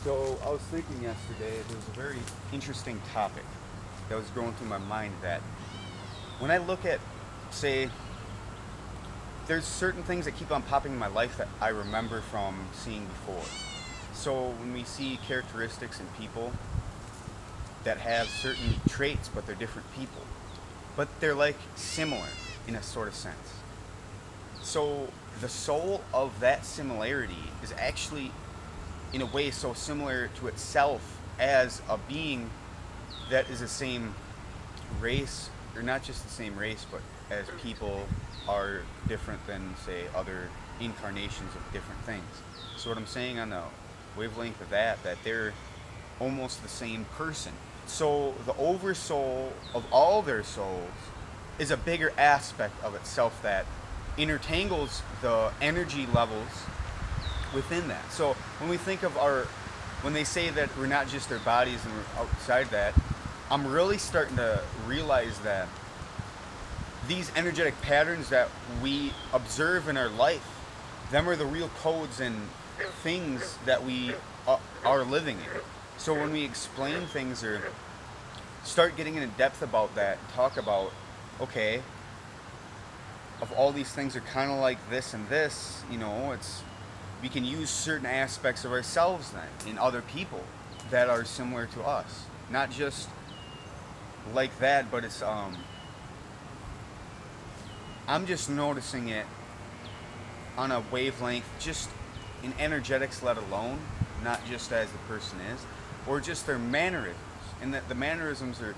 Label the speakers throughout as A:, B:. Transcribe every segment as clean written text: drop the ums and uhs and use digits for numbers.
A: So I was thinking yesterday, there was a very interesting topic that was going through my mind that when I look at, say, there's certain things that keep on popping in my life that I remember from seeing before. So when we see characteristics in people that have certain traits, but they're different people, but they're like similar in a sort of sense. So the soul of that similarity is actually, in a way, so similar to itself as a being that is the same race, or not just the same race, but as people are different than, say, other incarnations of different things. So what I'm saying on the wavelength of that they're almost the same person. So the oversoul of all their souls is a bigger aspect of itself that intertangles the energy levels within that. So when we think of when they say that we're not just our bodies and we're outside that, I'm really starting to realize that these energetic patterns that we observe in our life, them are the real codes and things that we are living in. So when we explain things or start getting into depth about that, talk about, okay, of all these things are kind of like this and this, it's we can use certain aspects of ourselves then in other people that are similar to us, not just like that, but it's I'm just noticing it on a wavelength, just in energetics let alone, not just as the person is, or just their mannerisms, and that the mannerisms are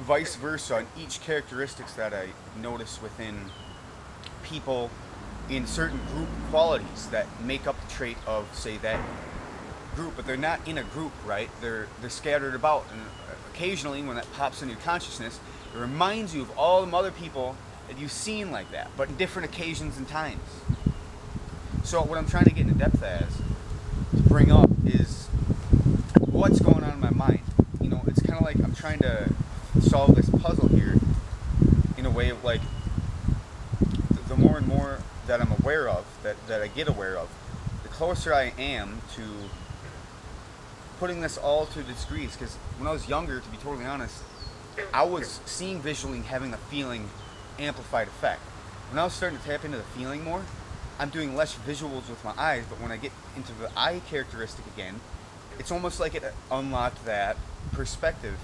A: vice versa on each characteristics that I notice within people in certain group qualities that make up the trait of, say, that group, but they're not in a group, right? They're scattered about, and occasionally when that pops into your consciousness, it reminds you of all the other people that you've seen like that, but in different occasions and times. So what I'm trying to get into depth as, to bring up, is what's going on in my mind. It's kind of like I'm trying to solve this puzzle here in a way of like, the more and more that I'm aware of, that I get aware of, the closer I am to putting this all to degrees. Because when I was younger, to be totally honest, I was seeing visually and having the feeling amplified effect. When I was starting to tap into the feeling more, I'm doing less visuals with my eyes, but when I get into the eye characteristic again, it's almost like it unlocked that perspective,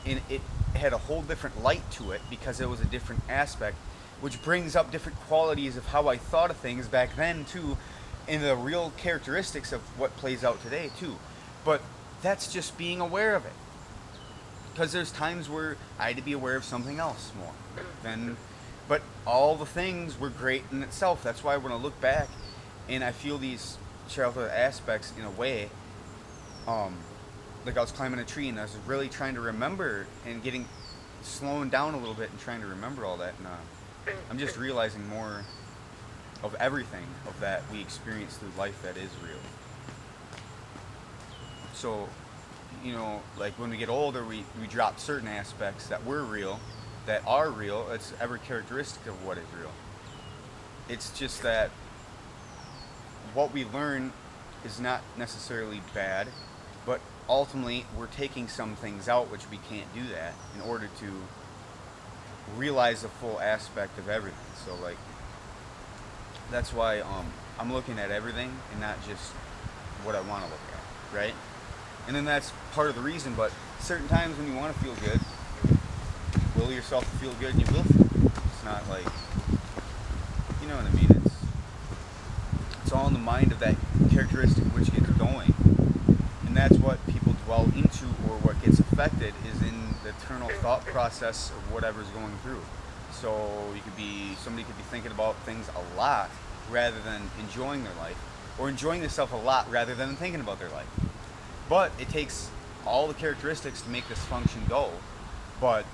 A: and it had a whole different light to it because it was a different aspect, which brings up different qualities of how I thought of things back then too, and the real characteristics of what plays out today too. But that's just being aware of it, because there's times where I had to be aware of something else more than, but all the things were great in itself. That's why when I look back and I feel these childhood aspects in a way, like I was climbing a tree and I was really trying to remember and slowing down a little bit and trying to remember all that, and I'm just realizing more of everything of that we experience through life that is real. So, like when we get older, we drop certain aspects that were real, that are real. It's every characteristic of what is real. It's just that what we learn is not necessarily bad, but ultimately we're taking some things out, which we can't do that in order to realize the full aspect of everything. So like, that's why I'm looking at everything and not just what I want to look at, right? And then that's part of the reason, but certain times when you want to feel good, will yourself to feel good and you will feel good. It's not like, you know what I mean? It's all in the mind of that characteristic which gets going. And that's what people dwell into, or what gets affected is in the eternal thought process of whatever's going through. So somebody could be thinking about things a lot rather than enjoying their life, or enjoying themselves a lot rather than thinking about their life. But it takes all the characteristics to make this function go. But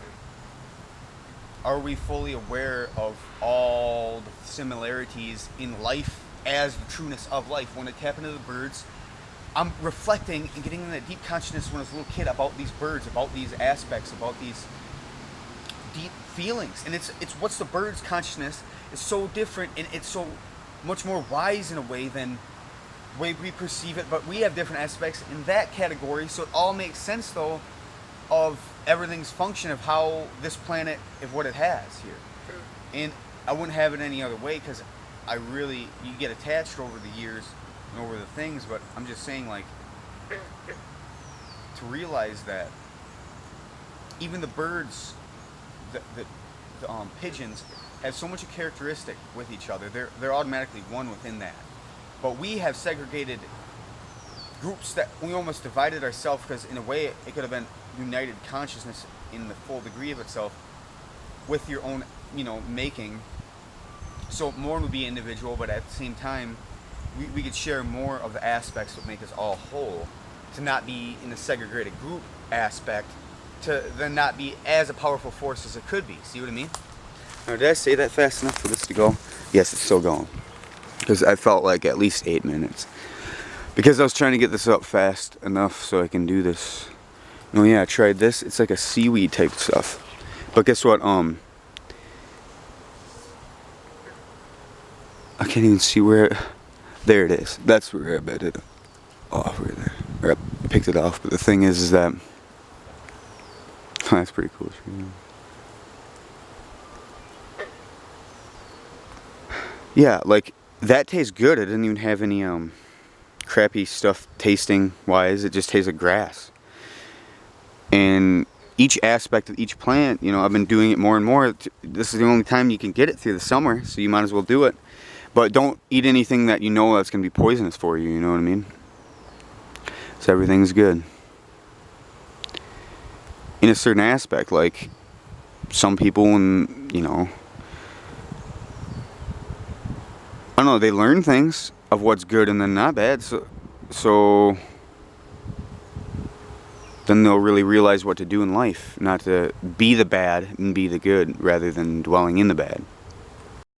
A: are we fully aware of all the similarities in life as the trueness of life? When I tap into the birds, I'm reflecting and getting in that deep consciousness when I was a little kid about these birds, about these aspects, about these deep feelings. And it's what's the bird's consciousness is so different, and it's so much more wise in a way than way we perceive it, but we have different aspects in that category, so it all makes sense though of everything's function of how this planet is what it has here. And I wouldn't have it any other way because you get attached over the years and over the things, but I'm just saying, like, to realize that even the birds, the pigeons, have so much a characteristic with each other. They're automatically one within that. But we have segregated groups that we almost divided ourselves because in a way it could have been united consciousness in the full degree of itself with your own, making. So more would be individual, but at the same time, we could share more of the aspects that make us all whole, to not be in a segregated group aspect, to then not be as a powerful force as it could be. See what I mean? Now, did I say that fast enough for this to go? Yes, it's still going. Because I felt like at least 8 minutes. Because I was trying to get this up fast enough so I can do this. Oh yeah, I tried this. It's like a seaweed type stuff. But guess what? I can't even see where. There it is. That's where I bet it off right there. Or I picked it off. But the thing is that. That's pretty cool. Yeah, like that tastes good. I didn't even have any crappy stuff tasting wise. It just tastes like grass. And each aspect of each plant, I've been doing it more and more. This is the only time you can get it through the summer, so you might as well do it. But don't eat anything that that's going to be poisonous for you, you know what I mean? So everything's good. In a certain aspect, like some people, and I don't know, they learn things of what's good and then not bad, so then they'll really realize what to do in life, not to be the bad and be the good rather than dwelling in the bad.